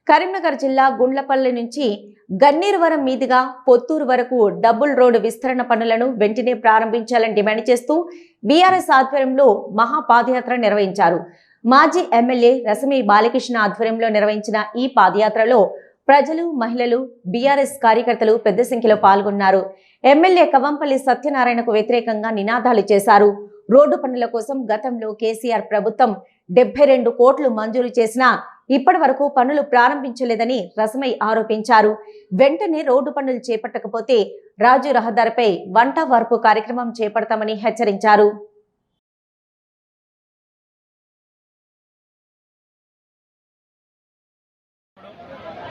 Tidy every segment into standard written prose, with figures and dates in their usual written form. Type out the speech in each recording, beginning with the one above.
కరీంనగర్ జిల్లా గుండ్లపల్లి నుంచి గన్నీరువరం మీదుగా పొత్తూరు వరకు డబుల్ రోడ్డు విస్తరణ పనులను వెంటనే ప్రారంభించాలని డిమాండ్ చేస్తూ బీఆర్ఎస్ ఆధ్వర్యంలో మహాపాదయాత్ర నిర్వహించారు. మాజీ ఎమ్మెల్యే రసమి బాలకృష్ణ ఆధ్వర్యంలో నిర్వహించిన ఈ పాదయాత్రలో ప్రజలు, మహిళలు, బీఆర్ఎస్ కార్యకర్తలు పెద్ద సంఖ్యలో పాల్గొన్నారు. ఎమ్మెల్యే కవంపల్లి సత్యనారాయణకు వ్యతిరేకంగా నినాదాలు చేశారు. రోడ్డు పనుల కోసం గతంలో కేసీఆర్ ప్రభుత్వం 72 కోట్లు మంజూరు చేసినా ఇప్పటి వరకు పనులు ప్రారంభించలేదని రసమై ఆరోపించారు. వెంటనే రోడ్డు పనులు చేపట్టకపోతే రాజు రహదారిపై వంట వార్పు కార్యక్రమం చేపడతామని హెచ్చరించారు.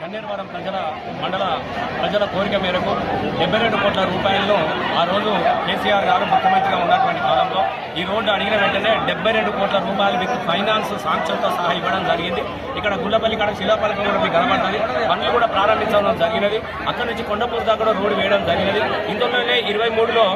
గన్నేరువరం మండల ప్రజల కోరిక మేరకు 72 కోట్ల రూపాయలను ఆ రోజు కేసీఆర్ గారు ముఖ్యమంత్రిగా ఉన్నటువంటి కాలంలో ఈ రోడ్డు అడిగిన వెంటనే 72 కోట్ల రూపాయలు మీకు ఫైనాన్స్ సాంక్షన్తో సహా ఇవ్వడం జరిగింది. ఇక్కడ గుళ్ళపల్లి కాడ శిలాఫలకం కూడా మీకు కనబడుతుంది. పనులు కూడా ప్రారంభించడం జరిగినది. అక్కడి నుంచి కొండపూర్ దాకా కూడా రోడ్డు వేయడం జరిగినది. ఇందులోనే 23లో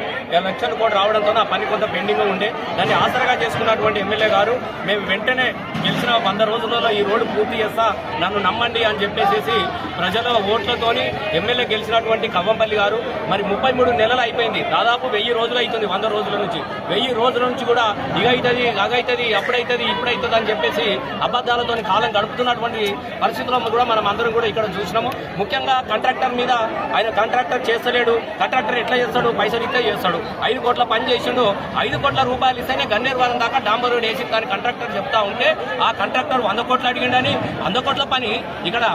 లక్షల కోట్లు రావడంతో ఆ పని కొంత పెండింగ్ ఉండే దాన్ని ఆసరగా చేసుకున్నటువంటి ఎమ్మెల్యే గారు మేము వెంటనే గెలిచిన 100 రోజులలో ఈ రోడ్డు పూర్తి చేస్తా, నన్ను నమ్మండి అని చెప్పేసి ప్రజల ఓట్లతోని ఎమ్మెల్యే గెలిచినటువంటి కవ్వంపల్లి గారు మరి 33 నెలలు అయిపోయింది. దాదాపు 1000 రోజులు అవుతుంది. 100 రోజుల నుంచి 1000 రోజుల నుంచి కూడా ఇగైతుంది, అగైతుంది, అప్పుడైతుంది, ఇప్పుడైతుంది అని చెప్పేసి అబద్ధాలతో కాలం గడుపుతున్నటువంటి పరిస్థితుల్లో కూడా మనం అందరం కూడా ఇక్కడ చూసినాము. ముఖ్యంగా కాంట్రాక్టర్ మీద ఆయన కాంట్రాక్టర్ చేస్తలేడు. కాంట్రాక్టర్ ఎట్లా చేస్తాడు? పైసలు ఇస్తే చేస్తాడు. 5 కోట్ల పని చేసిండు. 5 కోట్ల రూపాయలు ఇస్తేనే గన్నేరువరం దాకా డాంబర్ రోడ్ వేసి కానీ కాంట్రాక్టర్ చెప్తా ఉంటే ఆ కాంట్రాక్టర్ 100 కోట్లు అడిగిండని 100 కోట్ల పని ఇక్కడ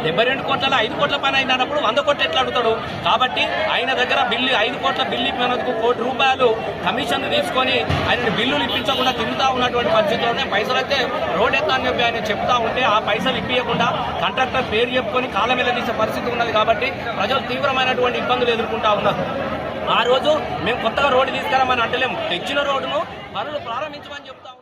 72 కోట్ల 5 కోట్ల పని అయినప్పుడు 100 కోట్లు ఎట్లా అడుగుతాడు? కాబట్టి ఆయన దగ్గర బిల్లు 5 కోట్ల బిల్లు ఇప్పినందుకు ₹1 కోటి కమిషన్ తీసుకొని ఆయన బిల్లులు ఇప్పించకుండా తిరుగుతూ ఉన్నటువంటి పరిస్థితుల్లోనే పైసలు అయితే రోడ్ ఎత్తా అని చెప్పి ఆయన చెప్తా ఉంటే ఆ పైసలు ఇప్పించకుండా కాంట్రాక్టర్ పేరు చెప్పుకొని కాలం తీసే పరిస్థితి ఉన్నది. కాబట్టి ప్రజలు తీవ్రమైనటువంటి ఇబ్బందులు ఎదుర్కొంటా ఉన్నారు. ఆ రోజు మేము కొత్తగా రోడ్డు తీసుకురామని అంటలేము, తెచ్చిన రోడ్డును పనులు ప్రారంభించమని చెప్తా ఉన్నాం.